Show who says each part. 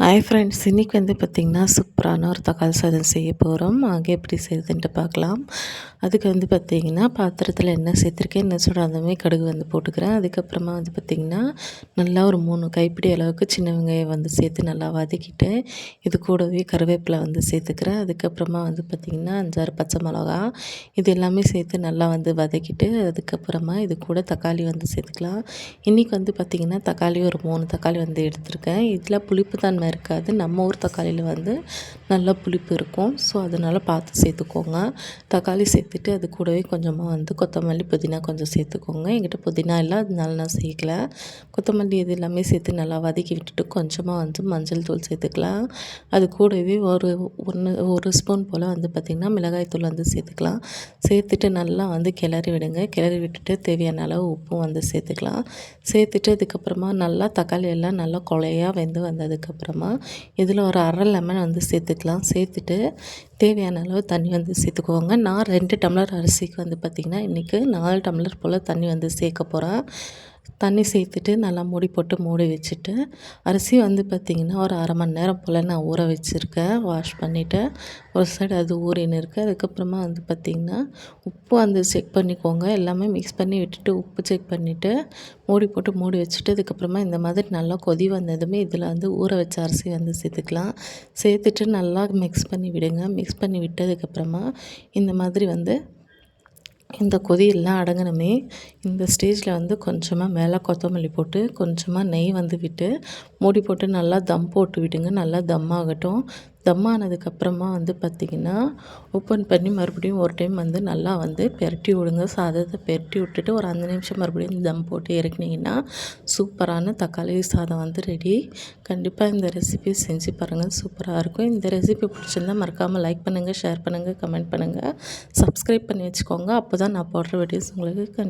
Speaker 1: Hi friends, இன்றைக்கி வந்து பார்த்திங்கன்னா சூப்பரான ஒரு தக்காளி சாதம் செய்ய போகிறோம். அங்கே எப்படி செய்யுதுன்ட்டு பார்க்கலாம். அதுக்கு வந்து பார்த்திங்கன்னா பாத்திரத்தில் எண்ணெய் சேர்த்துருக்கேன். எண்ணெய் சூடானதுமே கடுகு வந்து போட்டுக்கிறேன். அதுக்கப்புறமா வந்து பார்த்திங்கன்னா நல்லா ஒரு 3 கைப்பிடி அளவுக்கு சின்ன வெங்காயம் வந்து சேர்த்து நல்லா வதக்கிட்டு இது கூடவே கருவேப்பிலை வந்து சேர்த்துக்கிறேன். அதுக்கப்புறமா வந்து பார்த்திங்கன்னா 5-6 பச்சை மிளகா இது எல்லாமே சேர்த்து நல்லா வந்து வதக்கிட்டு அதுக்கப்புறமா இது கூட தக்காளி வந்து சேர்த்துக்கலாம். இன்றைக்கி வந்து பார்த்திங்கன்னா தக்காளி ஒரு 3 தக்காளி வந்து எடுத்திருக்கேன். இதில் புளிப்பு தன்மை இருக்காது. நம்ம ஊர் தக்காளியில் வந்து நல்லா புளிப்பு இருக்கும். ஸோ அதனால் பார்த்து சேர்த்துக்கோங்க. தக்காளி சேர்த்துட்டு அது கூடவே கொஞ்சமாக வந்து கொத்தமல்லி புதினா கொஞ்சம் சேர்த்துக்கோங்க. என்கிட்ட புதினா இல்லை, அதனால நான் சேர்க்கல. கொத்தமல்லி இது எல்லாமே சேர்த்து நல்லா வதக்கி விட்டுட்டு கொஞ்சமாக வந்து மஞ்சள் தூள் சேர்த்துக்கலாம். அது கூடவே ஒரு ஸ்பூன் போல் வந்து பார்த்திங்கன்னா மிளகாய் தூள் வந்து சேர்த்துக்கலாம். சேர்த்துட்டு நல்லா வந்து கிளறி விடுங்க. கிளறி விட்டுட்டு தேவையான அளவு உப்பும் வந்து சேர்த்துக்கலாம். சேர்த்துட்டு அதுக்கப்புறமா நல்லா தக்காளி எல்லாம் நல்லா கொலையாக வெந்து வந்ததுக்கப்புறமா இதில் ஒரு அரை லெமன் வந்து சேர்த்துக்கலாம். சேர்த்துட்டு தேவையான அளவு தண்ணி வந்து சேர்த்துக்கோங்க. நான் 2 டம்ளர் அரிசிக்கு வந்து பார்த்திங்கன்னா இன்றைக்கி 4 டம்ளர் போல் தண்ணி வந்து சேர்க்க போகிறேன். தண்ணி சேர்த்துட்டு நல்லா மூடி போட்டு மூடி வச்சுட்டு அரிசி வந்து பார்த்திங்கன்னா ஒரு அரை மணி நேரம் போல் நான் ஊற வச்சுருக்கேன். வாஷ் பண்ணிவிட்டு ஒரு சைடு அது ஊறின்னு இருக்குது. அதுக்கப்புறமா வந்து பார்த்திங்கன்னா உப்பு வந்து செக் பண்ணிக்கோங்க. எல்லாமே மிக்ஸ் பண்ணி விட்டுட்டு உப்பு செக் பண்ணிவிட்டு மூடி போட்டு மூடி வச்சுட்டு அதுக்கப்புறமா இந்த மாதிரி நல்லா கொதி வந்ததுமே இதில் வந்து ஊற வச்ச அரிசி வந்து சேர்த்துக்கலாம். சேர்த்துட்டு நல்லா மிக்ஸ் பண்ணி விடுங்க. மிக்ஸ் பண்ணி விட்டதுக்கப்புறமா இந்த மாதிரி வந்து இந்த கொதியெல்லாம் அடங்கணுமே இந்த ஸ்டேஜில் வந்து கொஞ்சமாக மேலே கொத்தமல்லி போட்டு கொஞ்சமாக நெய் வந்து விட்டு மூடி போட்டு நல்லா தம் போட்டு விடுங்க. நல்லா தம் ஆகட்டும். தம் ஆனதுக்கப்புறமா வந்து பார்த்திங்கன்னா ஓப்பன் பண்ணி மறுபடியும் ஒரு டைம் வந்து நல்லா வந்து பெரட்டி விடுங்க. சாதத்தை பெரட்டி விட்டுட்டு ஒரு 5 நிமிஷம் மறுபடியும் தம் போட்டு இறக்குனீங்கன்னா சூப்பரான தக்காளி சாதம் வந்து ரெடி. கண்டிப்பாக இந்த ரெசிபி செஞ்சு பாருங்கள், சூப்பராக இருக்கும். இந்த ரெசிபி பிடிச்சிருந்தால் மறக்காமல் லைக் பண்ணுங்கள், ஷேர் பண்ணுங்கள், கமெண்ட் பண்ணுங்கள், சப்ஸ்கிரைப் பண்ணி வச்சுக்கோங்க. அப்போ தான் நான் போடுற வீடியோஸ் உங்களுக்கு